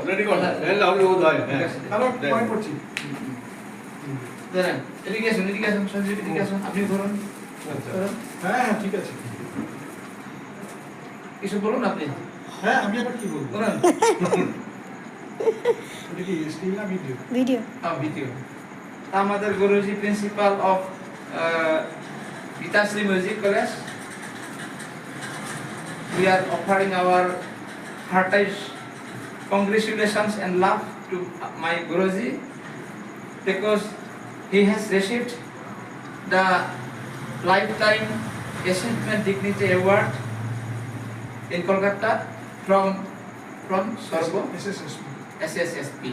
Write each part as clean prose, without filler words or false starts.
Ready কর এলা আমি ও দাই হ্যালো পয়েন্ট করছি দাঁড়ান এদিকে আসুন সঞ্জীব এদিকে আসুন আপনি ধরুন আচ্ছা হ্যাঁ হ্যাঁ ঠিক আছে কিছু বলুন আপনি হ্যাঁ আমি আবার কি বলবো বলুন এটা কি স্টিল না ভিডিও ভিডিও ভিডিও আমাদের guruji principal of Geetashree music college we are offering our heartiest congratulations and love to my Guruji because he has received the lifetime achievement dignity award in Kolkata from Sorbo SSSP.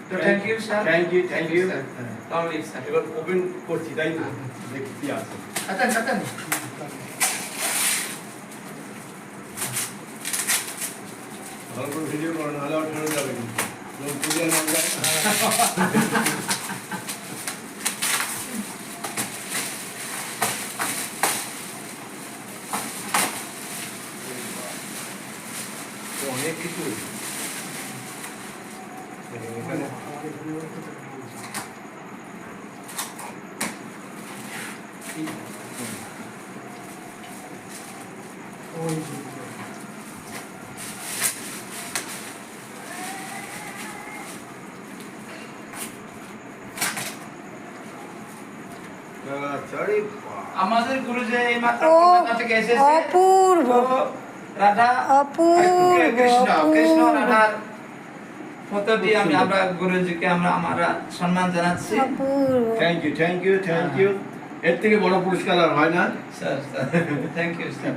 So thank you sir. Thank you sir. Long live sir. এবার open করছি তাই তো দেখতে আছে Atan. ভালো করে video করো নাহলে আর ফেরত যাবে কিন্তু লোক পুজোর নাম যায় না তো অনেক কিছু এখানে আরে আমাদের গুরুজি এই মাত্র ও, কলকাতা থেকে এসেছে অপূর্ব। তো রাধা অপূর্ব, কৃষ্ণ অপূর্ব। রাধার ফটোটি আমরা গুরুজিকে আমরা সম্মান জানাচ্ছি অপূর্ব থ্যাংক ইউ এর থেকে বড় পুরস্কার আর হয় না স্যার থ্যাংক ইউ স্যার